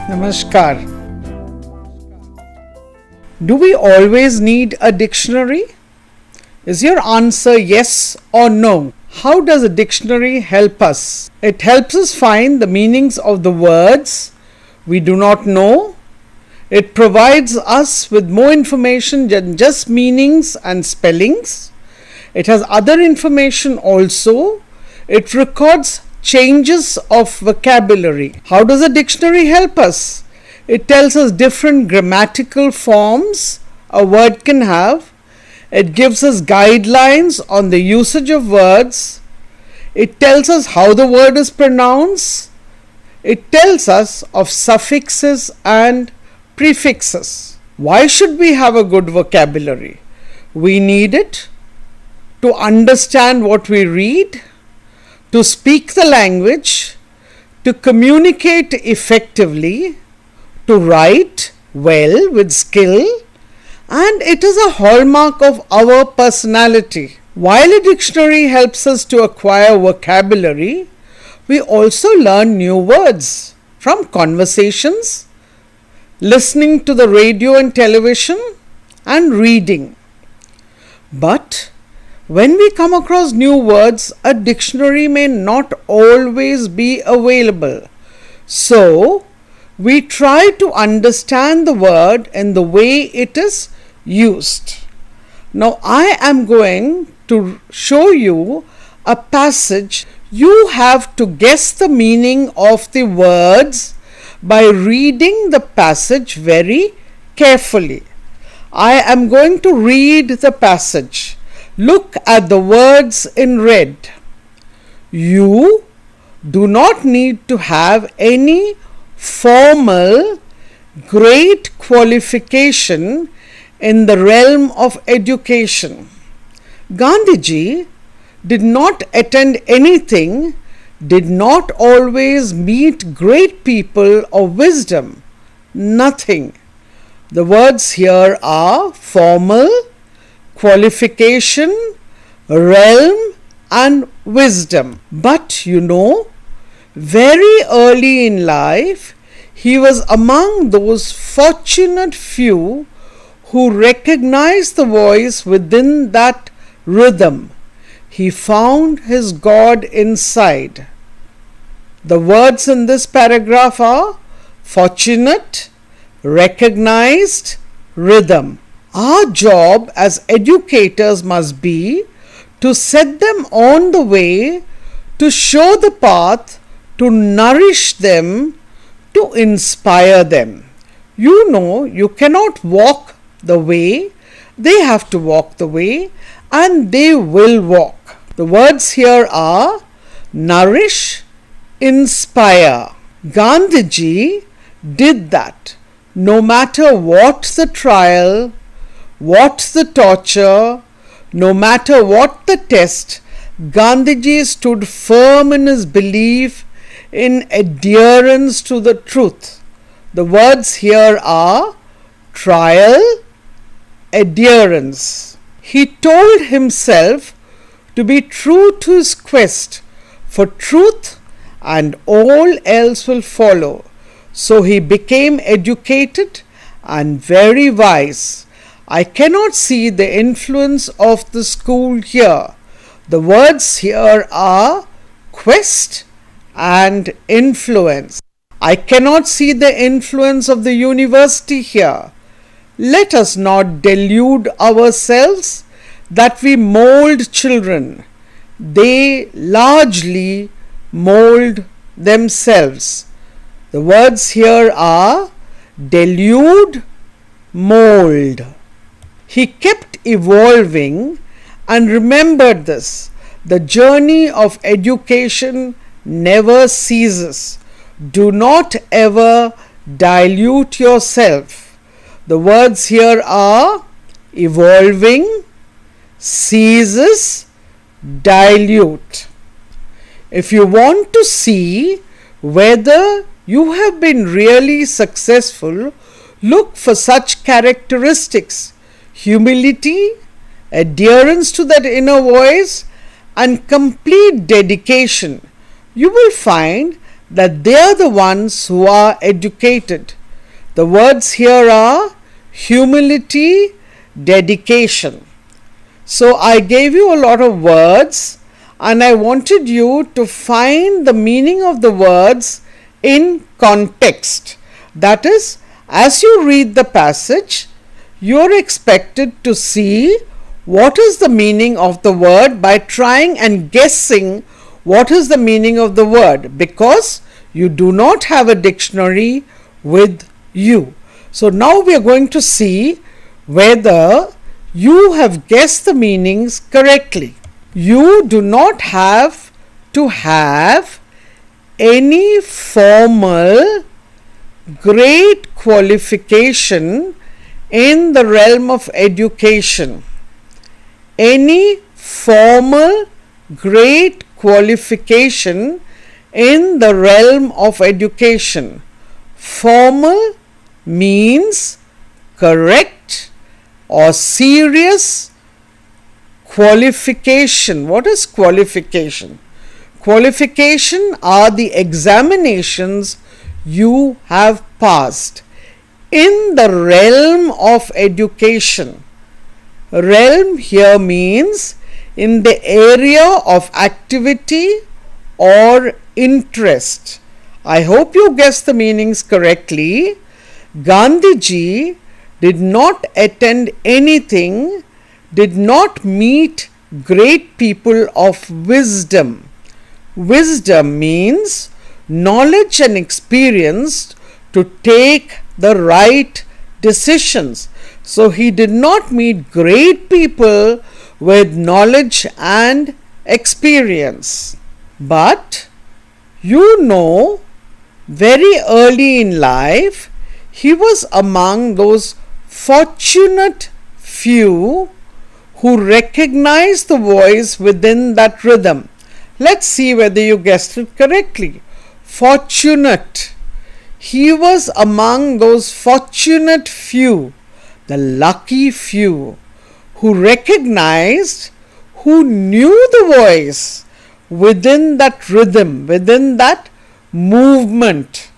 Namaskar. Do we always need a dictionary? Is your answer yes or no? How does a dictionary help us? It helps us find the meanings of the words we do not know. It provides us with more information than just meanings and spellings. It has other information also. It records changes of vocabulary. How does a dictionary help us? It tells us different grammatical forms a word can have. It gives us guidelines on the usage of words. It tells us how the word is pronounced. It tells us of suffixes and prefixes. Why should we have a good vocabulary? We need it to understand what we read, to speak the language, to communicate effectively, to write well with skill, and it is a hallmark of our personality. While a dictionary helps us to acquire vocabulary, we also learn new words from conversations, listening to the radio and television, and reading. But when we come across new words, a dictionary may not always be available. So, we try to understand the word in the way it is used. Now, I am going to show you a passage. You have to guess the meaning of the words by reading the passage very carefully. I am going to read the passage. Look at the words in red. You do not need to have any formal great qualification in the realm of education. Gandhiji did not attend anything, did not always meet great people of wisdom. Nothing. The words here are formal, qualification, realm, and wisdom. But very early in life, he was among those fortunate few who recognized the voice within that rhythm. He found his God inside. The words in this paragraph are fortunate, recognized, rhythm. Our job as educators must be to set them on the way, to show the path, to nourish them, to inspire them. You cannot walk the way, they have to walk the way, and they will walk. The words here are nourish, inspire. Gandhiji did that. No matter what the trial, what the torture, no matter what the test, Gandhiji stood firm in his belief in adherence to the truth. The words here are trial, adherence. He told himself to be true to his quest for truth and all else will follow. So he became educated and very wise. I cannot see the influence of the school here. The words here are quest and influence. I cannot see the influence of the university here. Let us not delude ourselves that we mold children. They largely mold themselves. The words here are delude, mold. He kept evolving and remembered this. The journey of education never ceases. Do not ever dilute yourself. The words here are evolving, ceases, dilute. If you want to see whether you have been really successful, look for such characteristics: humility, adherence to that inner voice, and complete dedication. You will find that they are the ones who are educated. The words here are humility, dedication. So I gave you a lot of words and I wanted you to find the meaning of the words in context. That is, as you read the passage, you are expected to see what is the meaning of the word by trying and guessing what is the meaning of the word, because you do not have a dictionary with you. So now we are going to see whether you have guessed the meanings correctly. You do not have to have any formal great qualification in the realm of education. Any formal great qualification in the realm of education. Formal means correct or serious qualification. What is qualification? Qualification are the examinations you have passed in the realm of education. Realm here means in the area of activity or interest. I hope you guessed the meanings correctly. Gandhiji did not attend anything, did not meet great people of wisdom. Wisdom means knowledge and experience to take the right decisions. So he did not meet great people with knowledge and experience. But you know, very early in life, he was among those fortunate few who recognized the voice within that rhythm. Let's see whether you guessed it correctly. Fortunate. He was among those fortunate few, the lucky few, who recognized, who knew the voice within that rhythm, within that movement.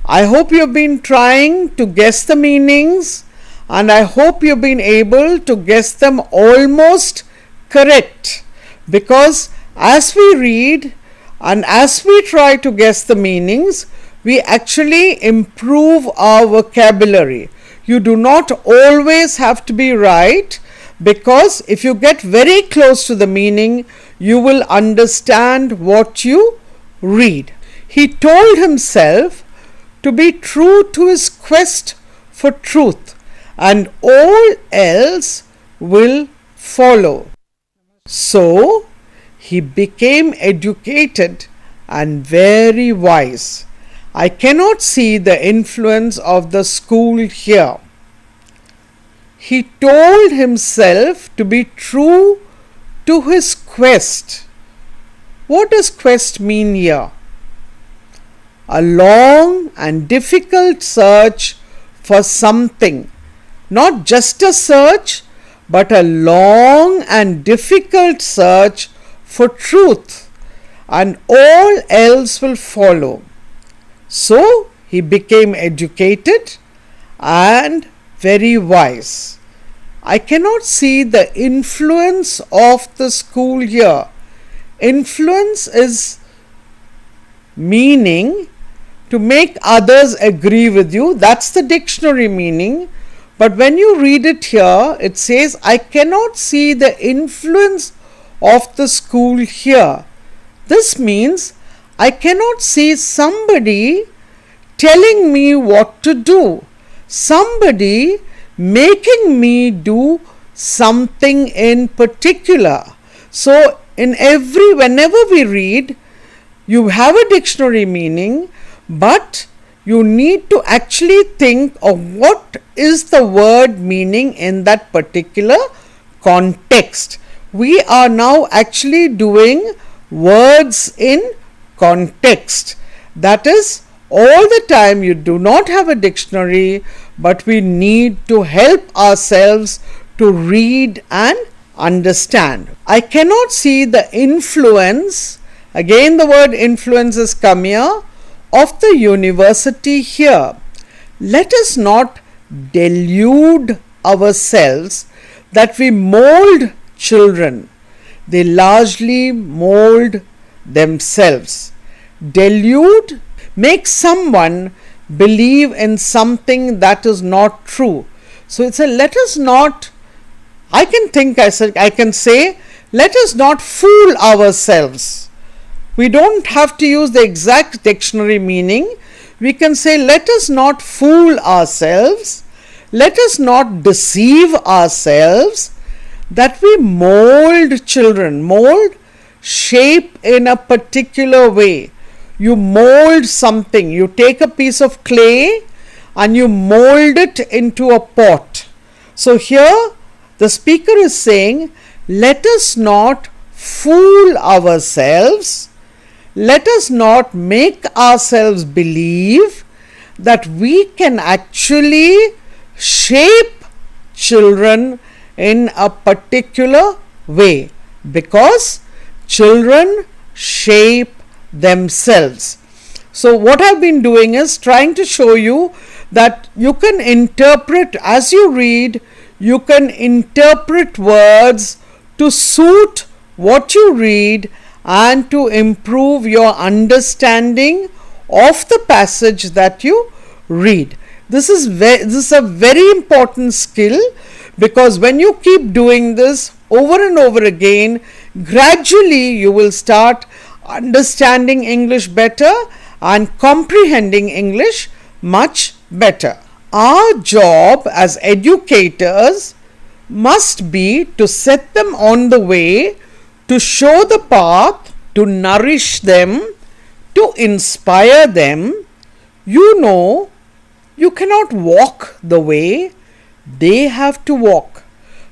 I hope you've been trying to guess the meanings, and I hope you've been able to guess them almost correct, because as we read and as we try to guess the meanings, we actually improve our vocabulary. You do not always have to be right, because if you get very close to the meaning, you will understand what you read. He told himself to be true to his quest for truth, and all else will follow. So he became educated and very wise. I cannot see the influence of the school here. He told himself to be true to his quest. What does quest mean here? A long and difficult search for something. Not just a search, but a long and difficult search for truth, and all else will follow. So he became educated and very wise. I cannot see the influence of the school here. Influence is meaning to make others agree with you. That's the dictionary meaning. But when you read it here, it says, I cannot see the influence of the school here. This means I cannot see somebody telling me what to do, somebody making me do something in particular. So whenever we read, you have a dictionary meaning, but you need to actually think of what is the word meaning in that particular context. We are now actually doing words in context. That is, all the time you do not have a dictionary, but we need to help ourselves to read and understand. I cannot see the influence. Again, the word influence has come here of the university here. Let us not delude ourselves that we mold children. They largely mold themselves. Delude makes someone believe in something that is not true. So it's a let us not, I can say, let us not fool ourselves. We don't have to use the exact dictionary meaning. We can say, let us not fool ourselves. Let us not deceive ourselves that we mold children. Mold, shape in a particular way. You mold something. You take a piece of clay and you mold it into a pot. So here the speaker is saying, let us not fool ourselves. Let us not make ourselves believe that we can actually shape children in a particular way, because children shape themselves. So what I've been doing is trying to show you that you can interpret, as you read, you can interpret words to suit what you read and to improve your understanding of the passage that you read. This is a very important skill, because when you keep doing this over and over again, gradually you will start understanding English better and comprehending English much better. Our job as educators must be to set them on the way, to show the path, to nourish them, to inspire them. You know, you cannot walk the way. They have to walk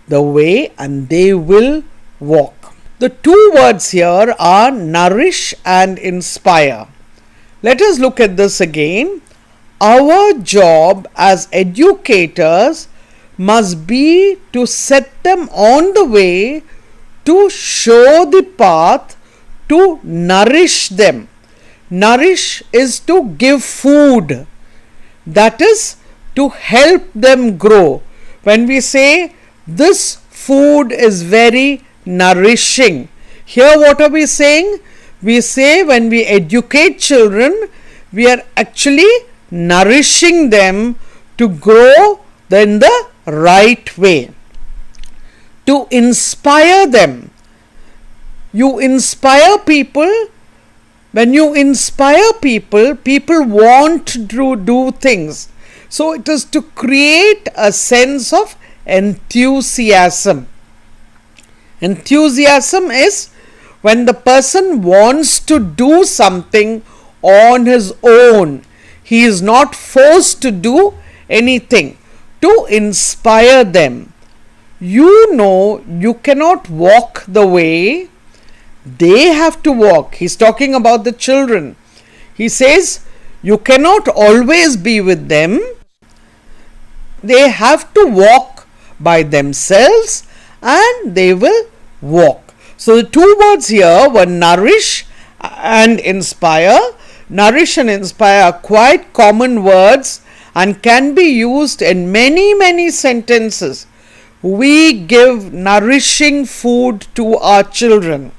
the way and they will walk. The two words here are nourish and inspire. Let us look at this again. Our job as educators must be to set them on the way, to show the path, to nourish them. Nourish is to give food. That is to help them grow. When we say this food is very nourishing, here what are we saying? We say when we educate children, we are actually nourishing them to grow in the right way. To inspire them. You inspire people. When you inspire people, people want to do things. So it is to create a sense of enthusiasm. Enthusiasm is when the person wants to do something on his own. He is not forced to do anything. To inspire them. You know, you cannot walk the way. They have to walk. He's talking about the children. He says, you cannot always be with them. They have to walk by themselves and they will walk. So the two words here were nourish and inspire. Nourish and inspire are quite common words and can be used in many sentences. We give nourishing food to our children.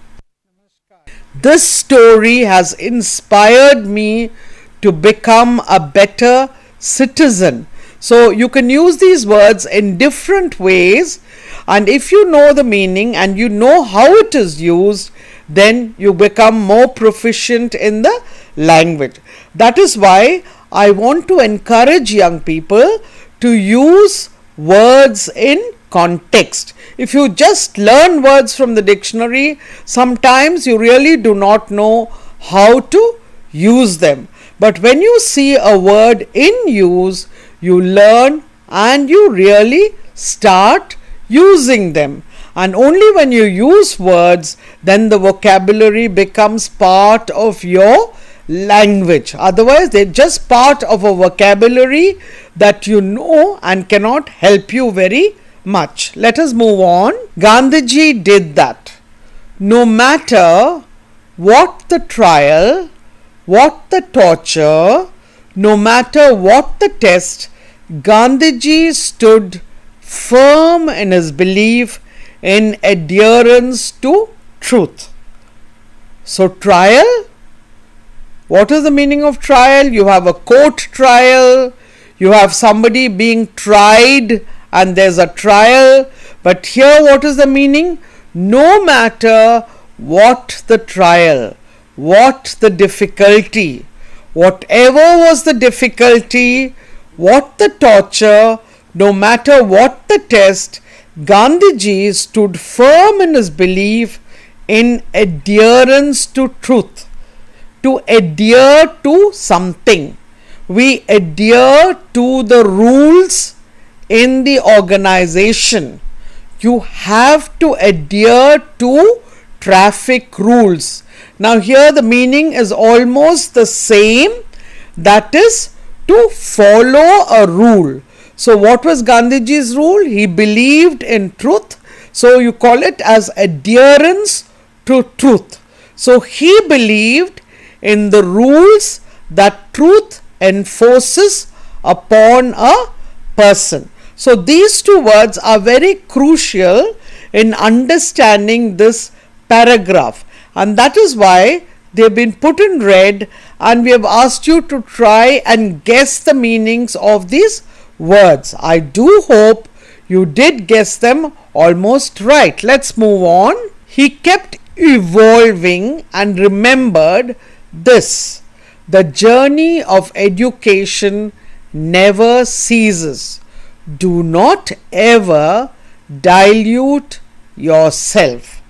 This story has inspired me to become a better citizen. So you can use these words in different ways, and if you know the meaning and you know how it is used, then you become more proficient in the language. That is why I want to encourage young people to use words in context. If you just learn words from the dictionary, sometimes you really do not know how to use them. But when you see a word in use, you learn and you really start using them. And only when you use words, then the vocabulary becomes part of your language. Otherwise, they're just part of a vocabulary that you know and cannot help you very much. Let us move on. Gandhiji did that. No matter what the trial, what the torture, no matter what the test, Gandhiji stood firm in his belief in adherence to truth. So trial, what is the meaning of trial? You have a court trial, you have somebody being tried and there's a trial. But here what is the meaning? No matter what the trial, what the difficulty, whatever was the difficulty, what the torture, no matter what the test, Gandhiji stood firm in his belief in adherence to truth. To adhere to something. We adhere to the rules in the organization. You have to adhere to traffic rules. Now here the meaning is almost the same, that is to follow a rule. So what was Gandhiji's rule? He believed in truth, so you call it as adherence to truth. So he believed in the rules that truth enforces upon a person. So these two words are very crucial in understanding this paragraph, and that is why they have been put in red, and we have asked you to try and guess the meanings of these words. I do hope you did guess them almost right. Let's move on. He kept evolving and remembered this: the journey of education never ceases. Do not ever dilute yourself.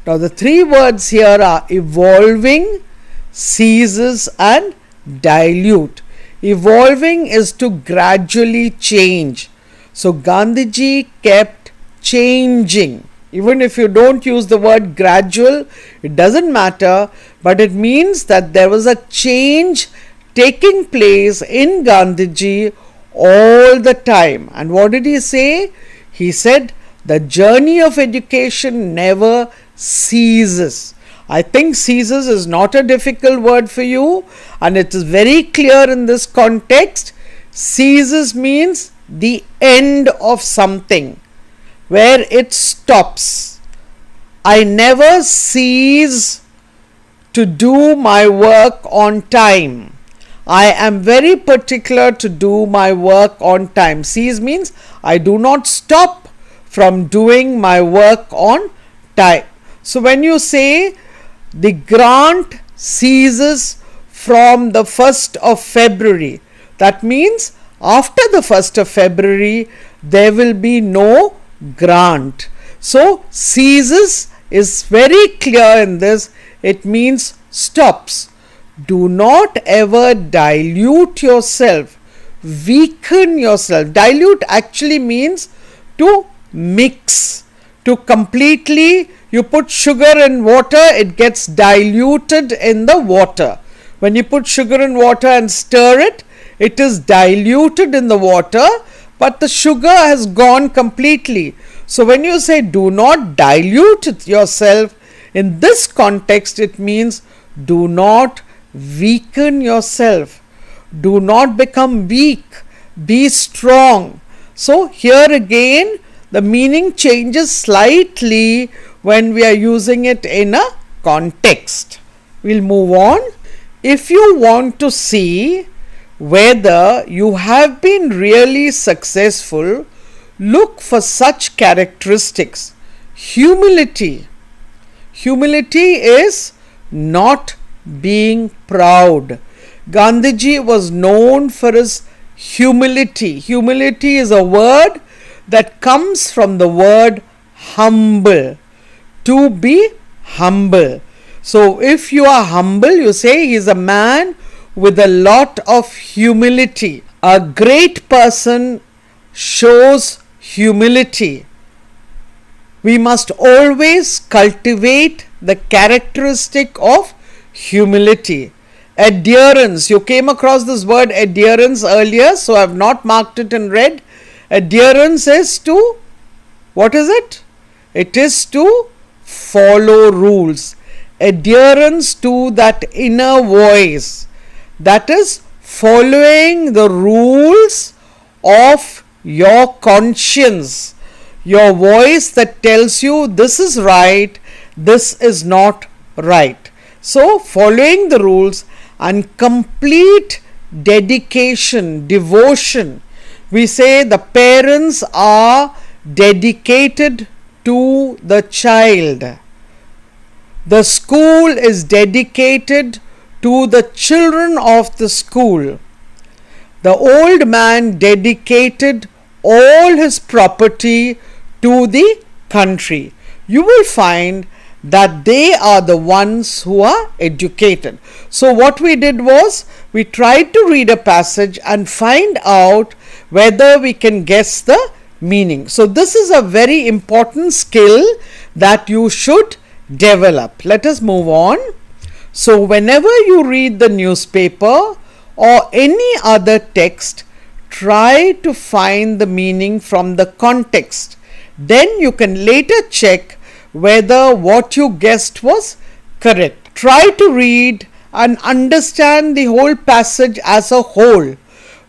Now the three words here are evolving, ceases and dilute. Evolving is to gradually change. So Gandhiji kept changing. Even if you don't use the word gradual, it doesn't matter, but it means that there was a change taking place in Gandhiji all the time. And what did he say? He said, the journey of education never ceases. I think ceases is not a difficult word for you, and it is very clear in this context. Ceases means the end of something, where it stops. I never cease to do my work on time. I am very particular to do my work on time. Cease means I do not stop from doing my work on time. So when you say the grant ceases from the 1st of February, that means after the 1st of February there will be no grant. So ceases is very clear in this. It means stops. Do not ever dilute yourself, weaken yourself. Dilute actually means to mix, to completely, you put sugar in water, it gets diluted in the water. When you put sugar in water and stir it, it is diluted in the water, but the sugar has gone completely. So when you say do not dilute yourself, in this context it means do not weaken yourself. Do not become weak. Be strong. So here again the meaning changes slightly when we are using it in a context. We'll move on. If you want to see whether you have been really successful, look for such characteristics. Humility. Humility is not being proud. Gandhiji was known for his humility. Humility is a word that comes from the word humble. To be humble. So if you are humble, you say he is a man with a lot of humility. A great person shows humility. We must always cultivate the characteristic of humility. Adherence. You came across this word adherence earlier, so I have not marked it in red. Adherence is to, what is it? It is to follow rules. adherence to that inner voice, that is following the rules of your conscience, your voice that tells you this is right, this is not right. So following the rules and complete dedication, devotion. We say the parents are dedicated to the child. The school is dedicated to the children of the school. The old man dedicated all his property to the country. You will find that they are the ones who are educated. So what we did was, we tried to read a passage and find out whether we can guess the meaning. So this is a very important skill that you should develop. Let us move on. So whenever you read the newspaper or any other text, try to find the meaning from the context. Then you can later check whether what you guessed was correct. Try to read and understand the whole passage as a whole.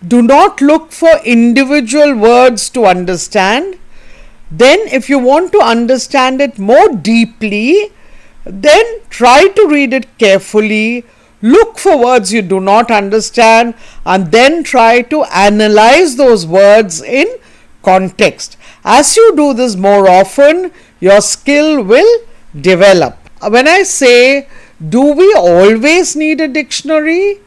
Do not look for individual words to understand. Then if you want to understand it more deeply, then try to read it carefully. Look for words you do not understand and then try to analyze those words in context. As you do this more often, your skill will develop. When I say, do we always need a dictionary?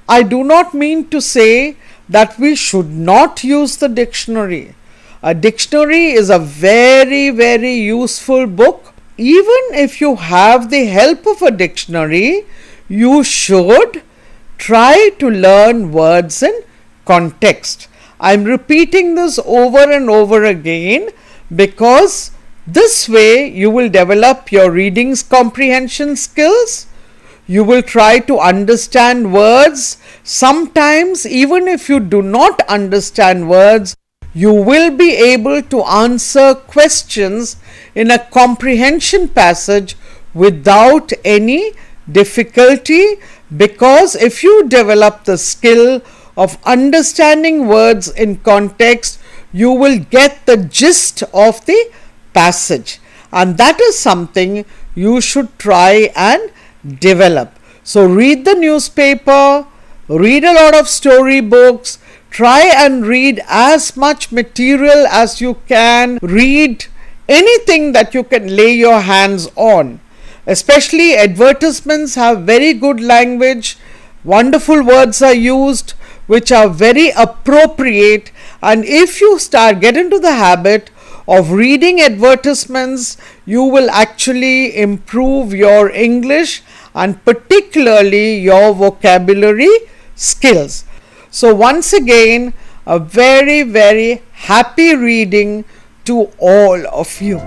I do not mean to say that we should not use the dictionary. A dictionary is a very, very useful book. Even if you have the help of a dictionary, you should try to learn words in context. I am repeating this over and over again because this way you will develop your reading comprehension skills. You will try to understand words. Sometimes, even if you do not understand words, you will be able to answer questions in a comprehension passage without any difficulty, because if you develop the skill of understanding words in context, you will get the gist of the passage, and that is something you should try and develop. So read the newspaper, read a lot of story books, try and read as much material as you can, read anything that you can lay your hands on. Especially advertisements have very good language, wonderful words are used which are very appropriate, and if you get into the habit of reading advertisements, you will actually improve your English and particularly your vocabulary skills. So once again, a very, very happy reading to all of you.